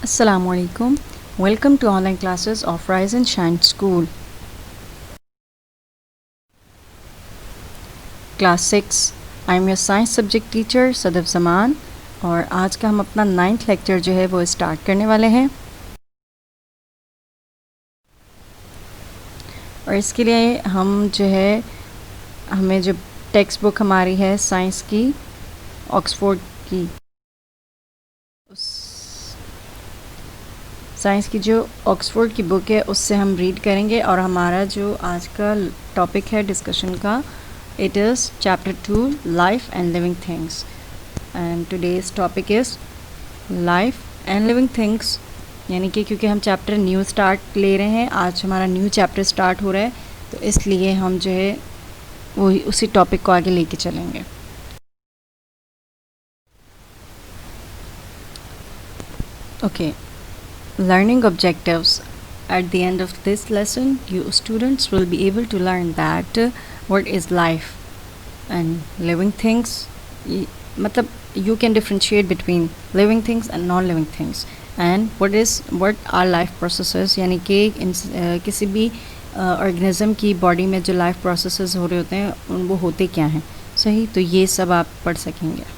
Assalamu alaikum. Welcome to online classes of Rise and Shine School. Class 6. I am your science subject teacher Sadaf ज़मान और आज का हम अपना 9th lecture जो है वो स्टार्ट करने वाले हैं। और इसके लिए हम जो है हमें जो टेक्स्ट बुक हमारी है साइंस की ऑक्सफोर्ड की साइंस की जो ऑक्सफोर्ड की बुक है उससे हम रीड करेंगे। और हमारा जो आज का टॉपिक है डिस्कशन का, it is chapter 2 life and living things, and today's topic is life and living things। यानी कि क्योंकि हम चैप्टर न्यू स्टार्ट ले रहे हैं, आज हमारा न्यू चैप्टर स्टार्ट हो रहा है, तो इसलिए हम जो है वही उसी टॉपिक को आगे लेके चलेंगे। Okay, learning objectives. At the end of this lesson, you students will be able to learn that what is life and living things. मतलब you can differentiate between living things and non-living things, and what are life processes, यानी कि किसी भी organism की body में जो life processes हो रहे होते हैं वो होते क्या हैं, सही। तो ये सब आप पढ़ सकेंगे।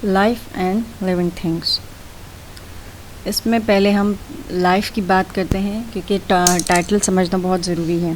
Life and living things. इसमें पहले हम लाइफ की बात करते हैं क्योंकि टाइटल समझना बहुत ज़रूरी है।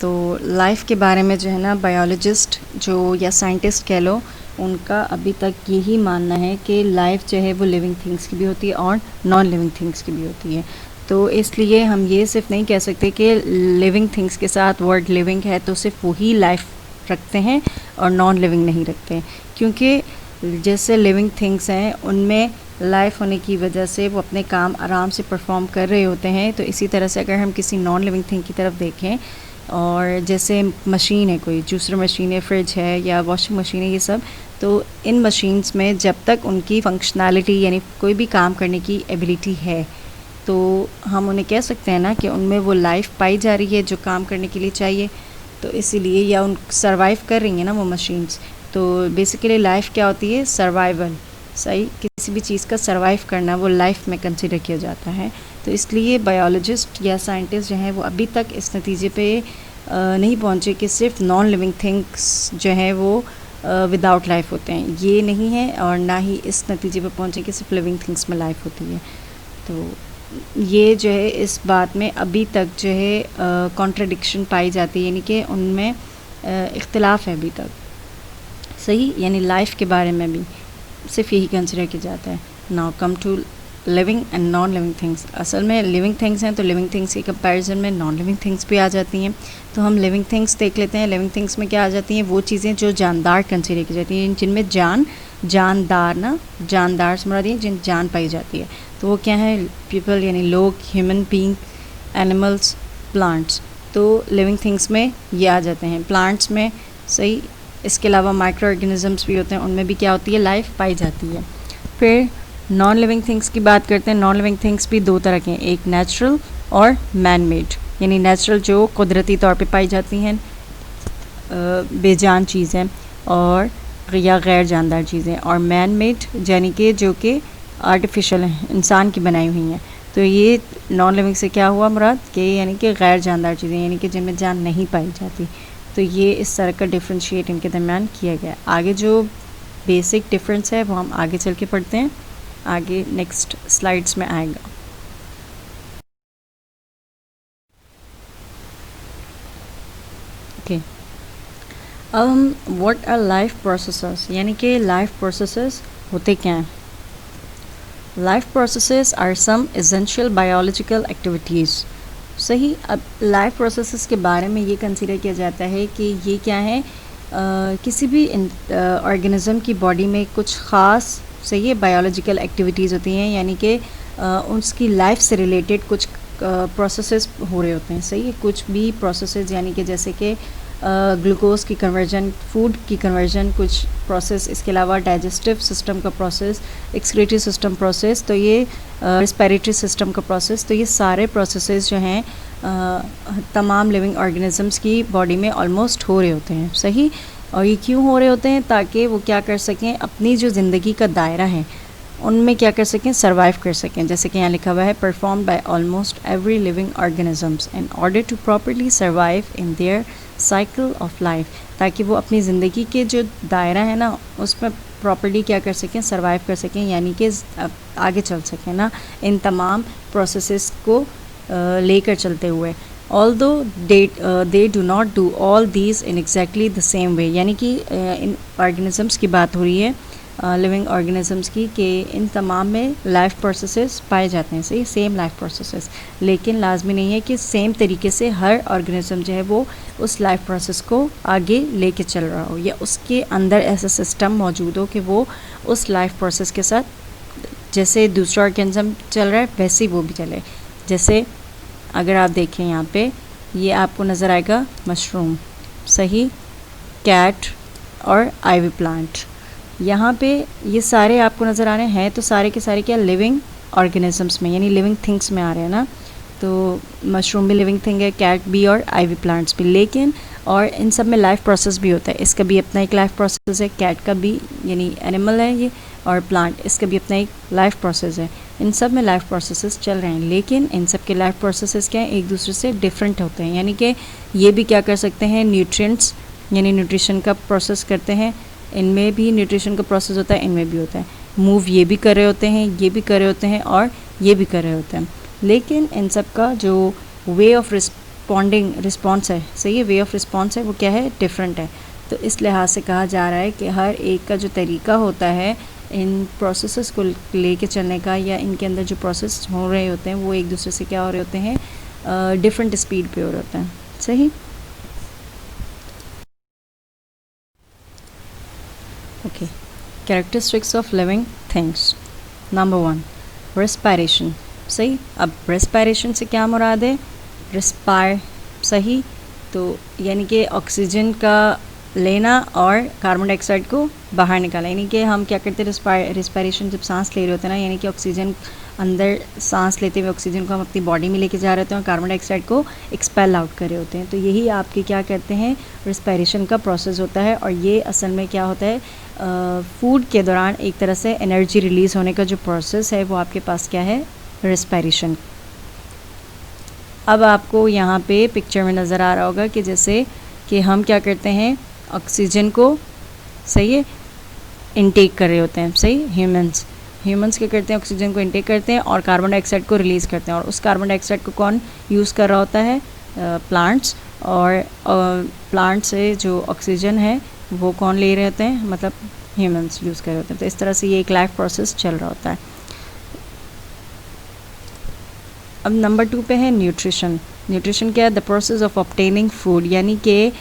तो लाइफ के बारे में जो है ना, बायोलॉजिस्ट जो या साइंटिस्ट कह लो, उनका अभी तक यही मानना है कि लाइफ जो है वो लिविंग थिंग्स की भी होती है और नॉन लिविंग थिंग्स की भी होती है। तो इसलिए हम ये सिर्फ नहीं कह सकते कि लिविंग थिंग्स के साथ वर्ड लिविंग है तो सिर्फ वही लाइफ रखते हैं और नॉन लिविंग नहीं रखते, क्योंकि जैसे लिविंग थिंग्स हैं उनमें लाइफ होने की वजह से वो अपने काम आराम से परफॉर्म कर रहे होते हैं। तो इसी तरह से अगर हम किसी नॉन लिविंग थिंग की तरफ देखें, और जैसे मशीन है, कोई जूसर मशीन है, फ्रिज है या वॉशिंग मशीन है, ये सब, तो इन मशीन्स में जब तक उनकी फंक्शनैलिटी यानी कोई भी काम करने की एबिलिटी है तो हम उन्हें कह सकते हैं ना कि उनमें वो लाइफ पाई जा रही है जो काम करने के लिए चाहिए। तो इसीलिए या उन सर्वाइव कर रही हैं ना वो मशीन्स। तो बेसिकली लाइफ क्या होती है? सर्वाइवल, सही। किसी भी चीज़ का सर्वाइव करना वो लाइफ में कंसिडर किया जाता है। तो इसलिए बायोलॉजिस्ट या साइंटिस्ट जो हैं वो अभी तक इस नतीजे पे नहीं पहुँचे कि सिर्फ नॉन लिविंग थिंग्स जो हैं वो विदाउट लाइफ होते हैं, ये नहीं है। और ना ही इस नतीजे पे पहुँचे कि सिर्फ लिविंग थिंग्स में लाइफ होती है। तो ये जो है इस बात में अभी तक जो है कॉन्ट्रडिक्शन पाई जाती है, यानी कि उनमें इख्तिलाफ है अभी तक, सही। यानी लाइफ के बारे में भी सिर्फ यही कंसिडर किया जाता है। Now come to living and non living things. असल में लिविंग थिंग्स हैं तो लिविंग थिंग्स के कंपैरिजन में नॉन लिविंग थिंग्स भी आ जाती हैं। तो हम लिविंग थिंग्स देख लेते हैं। लिविंग थिंग्स में क्या आ जाती हैं? वो चीज़ें जो जानदार कंसिडर की जाती हैं, जिनमें जानदार से मुराद है जिन जान पाई जाती है। तो वो क्या है? पीपल यानी लोग, ह्यूमन बीइंग, एनिमल्स, प्लांट्स। तो लिविंग थिंग्स में ये आ जाते हैं। प्लांट्स में, सही। इसके अलावा माइक्रो ऑर्गेनिजम्स भी होते हैं, उनमें भी क्या होती है? लाइफ पाई जाती है। फिर नॉन लिविंग थिंग्स की बात करते हैं। नॉन लिविंग थिंग्स भी दो तरह के हैं, एक नेचुरल और मैन मेड। यानी नेचुरल जो कुदरती तौर पे पाई जाती हैं बेजान चीज़ें और या गैर जानदार चीज़ें, और मैन मेड यानी कि जो कि आर्टिफिशियल हैं, इंसान की बनाई हुई हैं। तो ये नॉन लिविंग से क्या हुआ मुराद कि यानी कि गैर जानदार चीज़ें, यानी कि जिनमें जान नहीं पाई जाती। तो ये इस तरह का डिफ्रेंशिएट इनके दरमियान किया गया। आगे जो बेसिक डिफरेंस है वो हम आगे चल के पढ़ते हैं, आगे नेक्स्ट स्लाइड्स में आएगा। ओके, अब हम व्हाट आर लाइफ प्रोसेसेस, यानी कि लाइफ प्रोसेसेस होते क्या हैं। Life processes are some essential biological activities, सही। अब लाइफ प्रोसेसेस के बारे में ये कंसीडर किया जाता है कि ये क्या है, किसी भी ऑर्गेनिज़म की बॉडी में कुछ ख़ास, सही है, बायोलॉजिकल एक्टिविटीज़ होती हैं, यानी कि उसकी लाइफ से रिलेटेड कुछ प्रोसेसेस हो रहे होते हैं, सही है। कुछ भी प्रोसेसेस यानी कि जैसे कि ग्लूकोज की कन्वर्जन, फूड की कन्वर्जन, कुछ प्रोसेस, इसके अलावा डाइजेस्टिव सिस्टम का प्रोसेस, एक्सक्रीटरी सिस्टम प्रोसेस, तो ये रेस्पिरेटरी सिस्टम का प्रोसेस, तो ये सारे प्रोसेसेस जो हैं तमाम लिविंग ऑर्गेनिजम्स की बॉडी में ऑलमोस्ट हो रहे होते हैं, सही। और ये क्यों हो रहे होते हैं? ताकि वो क्या कर सकें, अपनी जो ज़िंदगी का दायरा है उनमें क्या कर सकें, सर्वाइव कर सकें। जैसे कि यहाँ लिखा हुआ है, perform by almost every living organisms in order to properly survive in their cycle of life, ताकि वो अपनी ज़िंदगी के जो दायरा है ना उसमें प्रॉपरली क्या कर सकें, सर्वाइव कर सकें, यानी कि आगे चल सकें ना इन तमाम प्रोसेसेस को लेकर चलते हुए। Although they do not do all these in exactly the same way, यानी कि इन ऑर्गेनिजम्स की बात हो रही है, लिविंग ऑर्गेनिजम्स की, कि इन तमाम में लाइफ प्रोसेसेस पाए जाते हैं, सही, सेम लाइफ प्रोसेसेस, लेकिन लाजमी नहीं है कि सेम तरीके से हर ऑर्गेनिज्म जो है वो उस लाइफ प्रोसेस को आगे लेके चल रहा हो, या उसके अंदर ऐसा सिस्टम मौजूद हो कि वो उस लाइफ प्रोसेस के साथ जैसे दूसरा ऑर्गेनिज्म चल रहा है वैसे ही वो भी चले। जैसे अगर आप देखें यहाँ पे, ये आपको नज़र आएगा मशरूम, सही, कैट और आइवी प्लांट, यहाँ पे ये सारे आपको नज़र आ रहे हैं, तो सारे के सारे क्या लिविंग ऑर्गेनिजम्स में, यानी लिविंग थिंग्स में आ रहे हैं ना। तो मशरूम भी लिविंग थिंग है, कैट भी और आइवी प्लांट्स भी, लेकिन और इन सब में लाइफ प्रोसेस भी होता है। इसका भी अपना एक लाइफ प्रोसेस है, कैट का भी, यानी एनिमल है ये, और प्लांट, इसका भी अपना एक लाइफ प्रोसेस है। इन सब में लाइफ प्रोसेसेस चल रहे हैं, लेकिन इन सब के लाइफ प्रोसेसेस क्या हैं, एक दूसरे से डिफरेंट होते हैं। यानी कि ये भी क्या कर सकते हैं, न्यूट्रिएंट्स यानी न्यूट्रिशन का प्रोसेस करते हैं, इनमें भी न्यूट्रिशन का प्रोसेस होता है, इनमें भी होता है। मूव ये भी कर रहे होते हैं, ये भी कर रहे होते हैं, और ये भी कर रहे होते हैं, लेकिन इन सब का जो वे ऑफ रिस्पॉन्स है, सही है, वे ऑफ रिस्पॉन्स है, वो क्या है, डिफरेंट है। तो इस लिहाज से कहा जा रहा है कि हर एक का जो तरीका होता है इन प्रोसेसेस को लेके चलने का, या इनके अंदर जो प्रोसेस हो रहे होते हैं वो एक दूसरे से क्या हो रहे होते हैं, डिफरेंट स्पीड पे हो रहे होते हैं, सही। Okay, characteristics of living things. Number 1, respiration, सही। अब रेस्पायरेशन से क्या मुराद है, रिस्पायर, सही, तो यानी कि ऑक्सीजन का लेना और कार्बन डाइऑक्साइड को बाहर निकाला, यानी कि हम क्या करते हैं, रिस्पायरेशन जब सांस ले रहे होते हैं ना, यानी कि ऑक्सीजन अंदर सांस लेते हुए ऑक्सीजन को हम अपनी बॉडी में लेके जा रहे होते हैं और कार्बन डाइऑक्साइड को एक्सपेल आउट कर रहे होते हैं। तो यही आपके क्या कहते हैं, रिस्पायरेशन का प्रोसेस होता है। और ये असल में क्या होता है, फूड के दौरान एक तरह से एनर्जी रिलीज़ होने का जो प्रोसेस है वो आपके पास क्या है, रिस्पायरेशन। अब आपको यहाँ पे पिक्चर में नज़र आ रहा होगा कि जैसे कि हम क्या करते हैं, ऑक्सीजन को, सही है, इनटेक कर रहे होते हैं, सही। ह्यूमंस क्या करते हैं, ऑक्सीजन को इनटेक करते हैं और कार्बन डाइऑक्साइड को रिलीज़ करते हैं, और उस कार्बन डाइऑक्साइड को कौन यूज़ कर रहा होता है, प्लांट्स। और प्लांट से जो ऑक्सीजन है वो कौन ले रहे होते हैं, मतलब ह्यूमंस यूज़ कर रहे होते हैं। तो इस तरह से ये एक लाइफ प्रोसेस चल रहा होता है। अब नंबर 2 पे है न्यूट्रिशन। न्यूट्रिशन क्या है, the process of obtaining food, यानी कि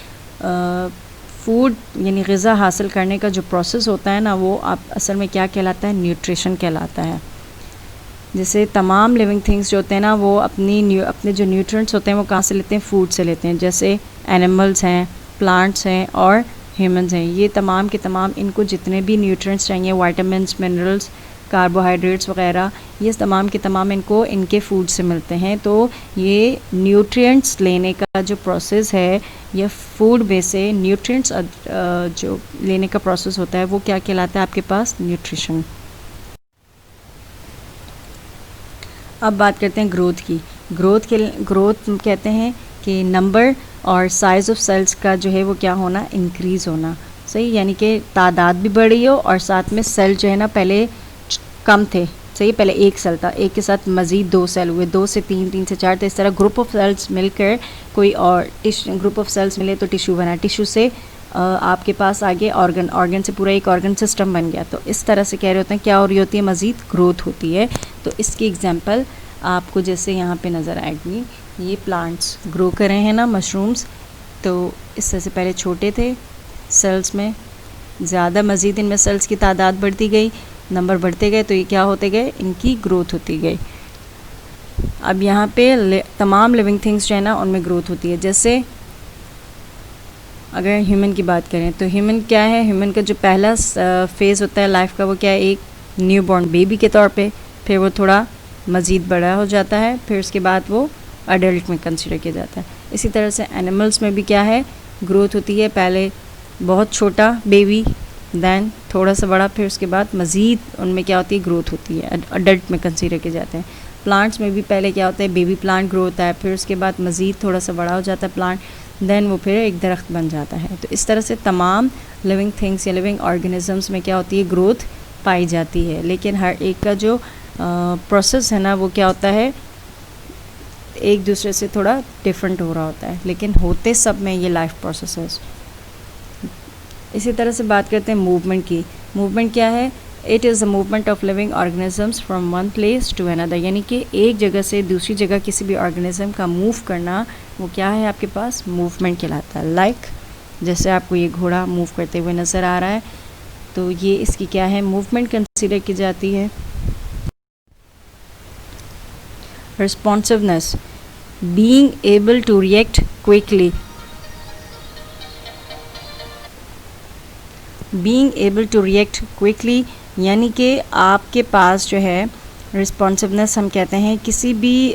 फूड यानी ग़िज़ा हासिल करने का जो प्रोसेस होता है ना, वो आप असल में क्या कहलाता है, न्यूट्रिशन कहलाता है। जैसे तमाम लिविंग थिंग्स जो होते हैं ना, वो अपने जो न्यूट्रिएंट्स होते हैं वो कहाँ से लेते हैं, फूड से लेते हैं। जैसे एनिमल्स हैं, प्लांट्स हैं और ह्यूमंस हैं, ये तमाम के तमाम इनको जितने भी न्यूट्रिएंट्स चाहिए, विटामिन्स, मिनरल्स, कार्बोहाइड्रेट्स वगैरह, ये तमाम के तमाम इनको इनके फूड से मिलते हैं। तो ये न्यूट्रिएंट्स लेने का जो प्रोसेस है, या फूड में से न्यूट्रिएंट्स जो लेने का प्रोसेस होता है वो क्या कहलाता है आपके पास, न्यूट्रिशन। अब बात करते हैं ग्रोथ की। ग्रोथ कहते हैं कि नंबर और साइज़ ऑफ सेल्स का जो है वो क्या होना, इंक्रीज़ होना, सही। यानी कि तादाद भी बढ़ी हो और साथ में सेल जो है ना पहले कम थे, सही, पहले एक सेल था, एक के साथ मज़ीद 2 सेल हुए, 2 से 3, 3 से 4, तो इस तरह ग्रुप ऑफ सेल्स मिलकर कोई और ग्रुप ऑफ सेल्स मिले तो टिश्यू बना, टिश्यू से आपके पास आगे ऑर्गन से पूरा एक ऑर्गन सिस्टम बन गया। तो इस तरह से कह रहे होते हैं क्या हो रही होती है, मज़ीद ग्रोथ होती है। तो इसकी एग्जांपल आपको जैसे यहाँ पे नज़र आएगी, ये प्लांट्स ग्रो कर रहे हैं ना, मशरूम्स, तो इससे से पहले छोटे थे सेल्स में, ज़्यादा मज़ीद इनमें सेल्स की तादाद बढ़ती गई, नंबर बढ़ते गए, तो ये क्या होते गए, इनकी ग्रोथ होती गई। अब यहाँ पे तमाम लिविंग थिंग्स जो है ना उनमें ग्रोथ होती है। जैसे अगर ह्यूमन की बात करें तो ह्यूमन क्या है, ह्यूमन का जो पहला फेज़ होता है लाइफ का वो क्या है, एक न्यू बॉर्न बेबी के तौर पे, फिर वो थोड़ा मज़ीद बड़ा हो जाता है, फिर उसके बाद वो अडल्ट में कंसिडर किया जाता है। इसी तरह से एनिमल्स में भी क्या है, ग्रोथ होती है, पहले बहुत छोटा बेबी, दैन थोड़ा सा बड़ा, फिर उसके बाद मज़ीद उनमें क्या होती है, ग्रोथ होती है, अडल्ट में कंसीडर किए जाते हैं। प्लांट्स में भी पहले क्या होता है, बेबी प्लांट ग्रो होता है, फिर उसके बाद मज़ीद थोड़ा सा बड़ा हो जाता है प्लांट, देन वो फिर एक दरख्त बन जाता है। तो इस तरह से तमाम लिविंग थिंग्स या लिविंग ऑर्गेनिजम्स में क्या होती है, ग्रोथ पाई जाती है। लेकिन हर एक का जो प्रोसेस है ना, वो क्या होता है, एक दूसरे से थोड़ा डिफरेंट हो रहा होता है, लेकिन होते सब में ये लाइफ प्रोसेसेस। इसी तरह से बात करते हैं मूवमेंट की। मूवमेंट क्या है, it is the movement of living organisms from one place to another, यानी कि एक जगह से दूसरी जगह किसी भी ऑर्गेनिज्म का मूव करना, वो क्या है आपके पास, मूवमेंट कहलाता है। लाइक जैसे आपको ये घोड़ा मूव करते हुए नज़र आ रहा है, तो ये इसकी क्या है, मूवमेंट कंसीडर की जाती है। Responsiveness, being able to react quickly, being able to react quickly, यानी कि आपके पास जो है रिस्पॉन्सिवनेस, हम कहते हैं किसी भी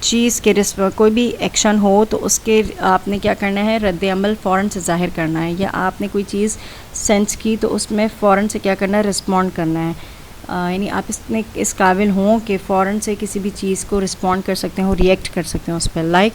चीज़ के कोई भी एक्शन हो तो उसके आपने क्या करना है, रद्द अमल फ़ौरन से ज़ाहिर करना है, या आपने कोई चीज़ सेंस की तो उसमें फ़ौरन से क्या करना है, रिस्पॉन्ड करना है। यानी आप इस काबिल हों कि फ़ौरन से किसी भी चीज़ को रिस्पॉन्ड कर सकते हो, रिएक्ट कर सकते हो उस पर। लाइक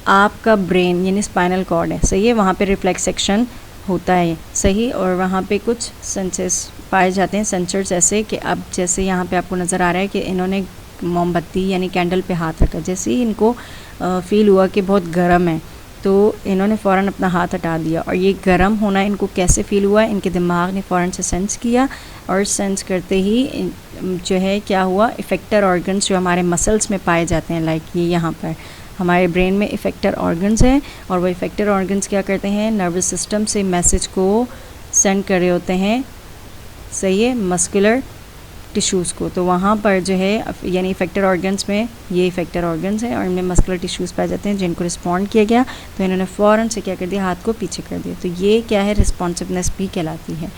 आपका ब्रेन यानी स्पाइनल कॉर्ड है, सही है, वहाँ पे रिफ्लेक्स एक्शन होता है, सही, और वहाँ पे कुछ सेंसेस पाए जाते हैं, सेंसर्स ऐसे कि अब जैसे यहाँ पे आपको नज़र आ रहा है कि इन्होंने मोमबत्ती यानी कैंडल पे हाथ रखा, जैसे ही इनको फ़ील हुआ कि बहुत गर्म है तो इन्होंने फ़ौरन अपना हाथ हटा दिया, और ये गर्म होना इनको कैसे फ़ील हुआ, इनके दिमाग ने फ़ौरन से सेंस किया, और सेंस करते ही जो है क्या हुआ, इफ़ेक्टर ऑर्गन्स जो हमारे मसल्स में पाए जाते हैं, लाइक ये यहाँ पर हमारे ब्रेन में इफ़ेक्टर ऑर्गन्स हैं, और वो इफ़ेक्टर ऑर्गन्स क्या करते हैं, नर्वस सिस्टम से मैसेज को सेंड कर रहे होते हैं, सही है, मस्कुलर टिश्यूज़ को। तो वहाँ पर जो है यानी इफ़ेक्टर ऑर्गन्स में ये इफ़ेक्टर ऑर्गन्स हैं, और इनमें मस्कुलर टिश्यूज़ पाए जाते हैं जिनको रिस्पॉन्ड किया गया, तो इन्होंने फ़ौरन से क्या कर दिया, हाथ को पीछे कर दिया। तो ये क्या है, रिस्पॉन्सिवनेस भी कहलाती है।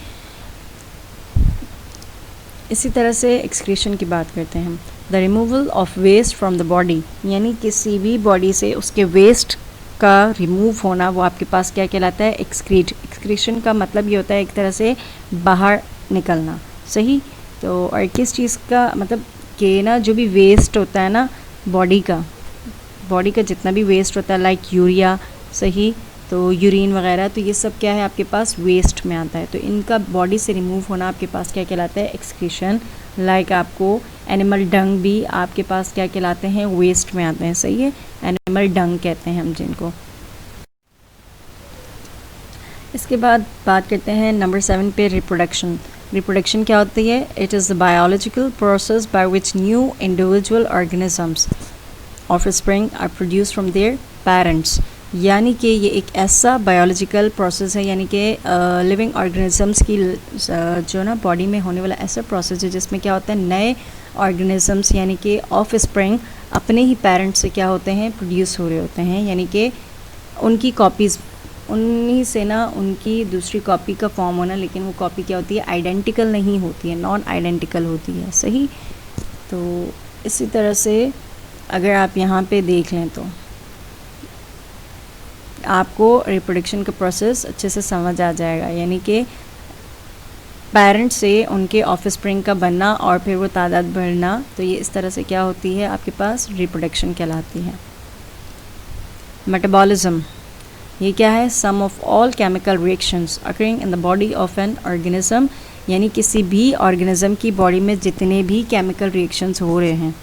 इसी तरह से एक्सक्रीशन की बात करते हैं हम। The removal of waste from the body, यानी किसी भी बॉडी से उसके वेस्ट का रिमूव होना, वो आपके पास क्या कहलाता है, एक्सक्रीट। एक्सक्रीशन का मतलब ये होता है एक तरह से बाहर निकलना, सही। तो और किस चीज़ का मतलब कि ना, जो भी वेस्ट होता है ना बॉडी का जितना भी वेस्ट होता है, लाइक यूरिया, सही, तो यूरिन वगैरह, तो ये सब क्या है आपके पास वेस्ट में आता है। तो इनका बॉडी से रिमूव होना आपके पास क्या कहलाता है, एक्सक्रीशन। लाइक आपको एनिमल डंग भी आपके पास क्या कहलाते हैं, वेस्ट में आते हैं, सही है, एनिमल डंग कहते हैं हम जिनको। इसके बाद बात करते हैं नंबर 7 पे, रिप्रोडक्शन। रिप्रोडक्शन क्या होती है, it is the biological process by which new individual organisms offspring are produce from their parents, यानी कि ये एक ऐसा बायोलॉजिकल प्रोसेस है, यानी कि लिविंग ऑर्गेनिजम्स की जो ना बॉडी में होने वाला ऐसा प्रोसेस है जिसमें क्या होता है, नए ऑर्गेनिजम्स यानी कि ऑफ स्प्रिंग अपने ही पेरेंट्स से क्या होते हैं, प्रोड्यूस हो रहे होते हैं, यानी कि उनकी कॉपीज़, उन्हीं से ना उनकी दूसरी कॉपी का फॉर्म होना, लेकिन वो कॉपी क्या होती है, आइडेंटिकल नहीं होती है, नॉन आइडेंटिकल होती है, सही। तो इसी तरह से अगर आप यहाँ पे देख लें तो आपको रिप्रोडक्शन का प्रोसेस अच्छे से समझ आ जाएगा, यानी कि पेरेंट्स से उनके ऑफस्प्रिंग का बनना और फिर वो तादाद बढ़ना, तो ये इस तरह से क्या होती है आपके पास, रिप्रोडक्शन कहलाती है। मेटाबॉलिज्म, ये क्या है, sum of all chemical reactions occurring in the body of an organism, यानी किसी भी ऑर्गेनिज्म की बॉडी में जितने भी केमिकल रिएक्शंस हो रहे हैं,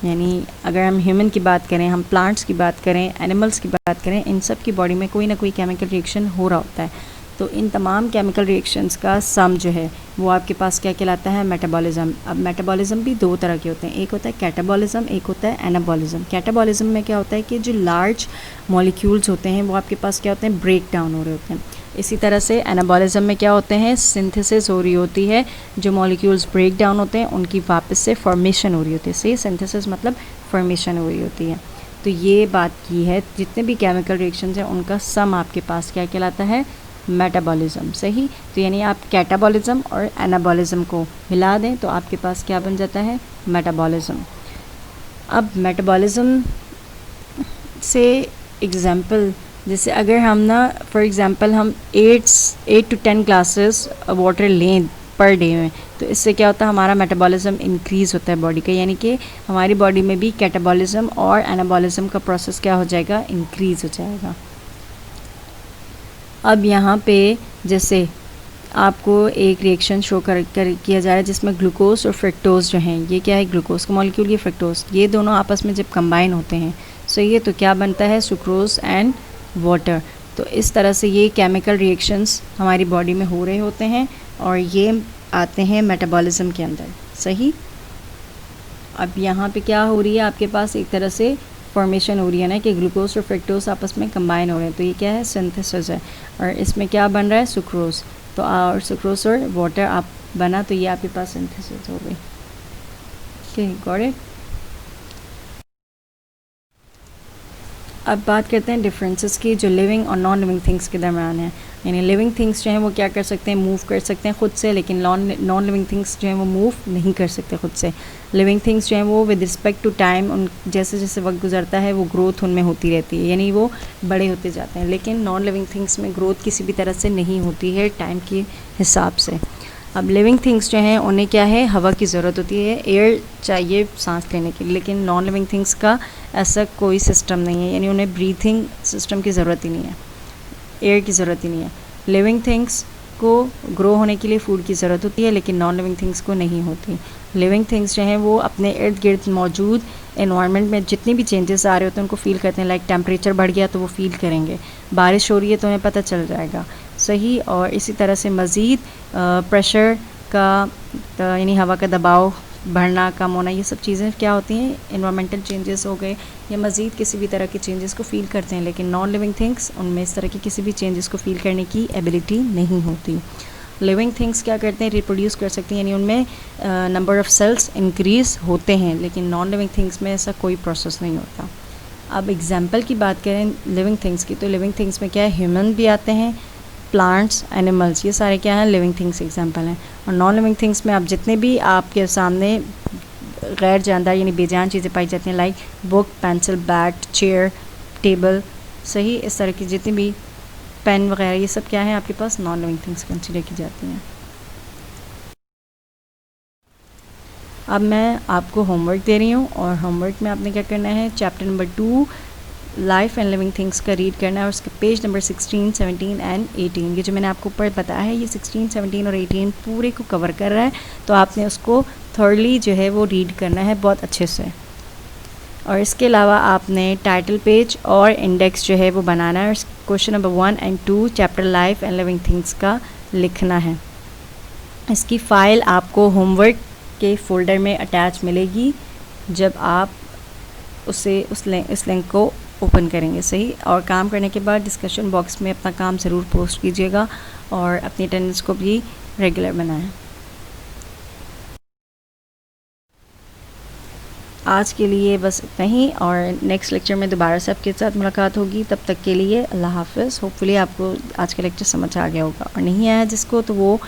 यानी अगर हम ह्यूमन की बात करें, हम प्लांट्स की बात करें, एनिमल्स की बात करें, इन सब की बॉडी में कोई ना कोई केमिकल रिएक्शन हो रहा होता है। तो इन तमाम केमिकल रिएक्शंस का सम जो है वो आपके पास क्या कहलाता है, मेटाबॉलिज्म। अब मेटाबॉलिज्म भी दो तरह के होते हैं, एक होता है कैटाबॉलिज्म, एक होता है एनाबॉलिज्म। कैटाबॉलिज्म में क्या होता है कि जो लार्ज मॉलिक्यूल्स होते हैं वो आपके पास क्या होते हैं, ब्रेक डाउन हो रहे होते हैं। इसी तरह से एनाबॉलिज्म में क्या होते हैं, सिंथेसिस हो रही होती है, जो मॉलिक्यूल्स ब्रेक डाउन होते हैं उनकी वापस से फॉर्मेशन हो रही होती है। सही, सिंथेसिस मतलब फॉर्मेशन हो रही होती है। तो ये बात की है, जितने भी केमिकल रिएक्शंस हैं उनका सम आपके पास क्या कहलाता है, मेटाबॉलिज्म। सही, तो यानी आप कैटाबॉलिज्म और एनाबॉलिज्म को मिला दें तो आपके पास क्या बन जाता है, मेटाबॉलिज्म। अब मेटाबॉलिज्म से एग्जाम्पल जैसे अगर हम ना फॉर एग्ज़ाम्पल हम 8 to 10 ग्लासेस वाटर लें पर डे में, तो इससे क्या होता है, हमारा मेटाबॉलिज्म इंक्रीज़ होता है बॉडी का, यानी कि हमारी बॉडी में भी कैटाबॉलिज्म और एनाबॉलिज्म का प्रोसेस क्या हो जाएगा, इंक्रीज़ हो जाएगा। अब यहाँ पे जैसे आपको एक रिएक्शन शो किया जा रहा है जिसमें ग्लूकोज और फ्रक्टोज जो हैं, ये क्या है, ग्लूकोज का मॉलिक्यूल, ये फ्रक्टोज, ये दोनों आपस में जब कंबाइन होते हैं सही है, तो क्या बनता है, सुक्रोज एंड वाटर। तो इस तरह से ये केमिकल रिएक्शंस हमारी बॉडी में हो रहे होते हैं और ये आते हैं मेटाबॉलिज्म के अंदर, सही। अब यहाँ पे क्या हो रही है, आपके पास एक तरह से फॉर्मेशन हो रही है ना कि ग्लूकोज और फ्रक्टोज आपस में कंबाइन हो रहे हैं, तो ये क्या है, सिंथेसिस है, और इसमें क्या बन रहा है, सुक्रोज। तो और सुक्रोज और वाटर आप बना, तो ये आपके पास सिंथेसिस हो गई। Okay, got it. अब बात करते हैं डिफरेंसेस की जो लिविंग और नॉन लिविंग थिंग्स के दरम्यान है। यानी लिविंग थिंग्स जो हैं वो क्या कर सकते हैं, मूव कर सकते हैं खुद से, लेकिन नॉन लिविंग थिंग्स जो हैं वो मूव नहीं कर सकते खुद से। लिविंग थिंग्स जो हैं वो विद रिस्पेक्ट टू टाइम, उन जैसे जैसे वक्त गुजरता है वो ग्रोथ उनमें होती रहती है, यानी वो बड़े होते जाते हैं। लेकिन नॉन लिविंग थिंग्स में ग्रोथ किसी भी तरह से नहीं होती है टाइम के हिसाब से। अब लिविंग थिंग्स जो हैं उन्हें क्या है, हवा की ज़रूरत होती है, एयर चाहिए सांस लेने के लिए, लेकिन नॉन लिविंग थिंग्स का ऐसा कोई सिस्टम नहीं है, यानी उन्हें ब्रीथिंग सिस्टम की ज़रूरत ही नहीं है, एयर की ज़रूरत ही नहीं है। लिविंग थिंग्स को ग्रो होने के लिए फूड की ज़रूरत होती है, लेकिन नॉन लिविंग थिंग्स को नहीं होती। लिविंग थिंग्स जो हैं वो अपने इर्द गिर्द मौजूद एनवायरनमेंट में जितनी भी चेंजेस आ रहे होते हैं उनको फील करते हैं। लाइक टेम्परेचर बढ़ गया तो वो फील करेंगे, बारिश हो रही है तो उन्हें पता चल जाएगा, सही। और इसी तरह से मज़ीद प्रेशर का, यानी हवा का दबाव बढ़ना कम होना, ये सब चीज़ें क्या होती हैं, इन्वायरमेंटल चेंजेस हो गए या मज़ीद किसी भी तरह के चेंजेस को फ़ील करते हैं। लेकिन नॉन लिविंग थिंग्स, उनमें इस तरह के किसी भी चेंजेस को फ़ील करने की एबिलिटी नहीं होती। लिविंग थिंग्स क्या करते हैं, रिप्रोड्यूस कर सकती हैं, यानी उनमें नंबर ऑफ़ सेल्स इंक्रीज़ होते हैं, लेकिन नॉन लिविंग थिंग्स में ऐसा कोई प्रोसेस नहीं होता। अब एग्जाम्पल की बात करें लिविंग थिंग्स की, तो लिविंग थिंग्स में क्या है, ह्यूमन भी आते हैं, प्लांट्स, एनिमल्स, ये सारे क्या हैं, लिविंग थिंग्स एग्जांपल हैं। और नॉन लिविंग थिंग्स में आप जितने भी आपके सामने गैर जानदार यानी बेजान चीज़ें पाई जाती हैं, like book, pencil, bat, chair, table, सही, इस तरह की जितनी भी पेन वगैरह, ये सब क्या है आपके पास नॉन लिविंग थिंग्स कंसिडर की जाती हैं। अब मैं आपको होमवर्क दे रही हूँ और होमवर्क में आपने क्या करना है, chapter number 2 life and living things का रीड करना है और उसके पेज नंबर 16, 17 एंड 18, ये जो मैंने आपको ऊपर बताया है ये 16, 17 और 18 पूरे को कवर कर रहा है, तो आपने उसको थर्डली जो है वो रीड करना है बहुत अच्छे से। और इसके अलावा आपने टाइटल पेज और इंडेक्स जो है वो बनाना है और question number 1 and 2 chapter life and living things का लिखना है। इसकी फ़ाइल आपको होमवर्क के फोल्डर में अटैच मिलेगी जब आप उस लिंक को ओपन करेंगे, सही। और काम करने के बाद डिस्कशन बॉक्स में अपना काम ज़रूर पोस्ट कीजिएगा और अपनी अटेंडेंस को भी रेगुलर बनाएं। आज के लिए बस इतना ही और नेक्स्ट लेक्चर में दोबारा से आपके साथ मुलाकात होगी। तब तक के लिए अल्लाह हाफ़िज़। होपफुली आपको आज का लेक्चर समझ आ गया होगा और नहीं आया जिसको, तो वो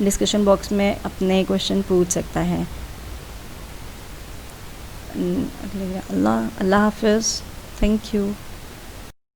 डिस्कशन बॉक्स में अपने क्वेश्चन पूछ सकता है। अल्लाह हाफ़िज़। Thank you.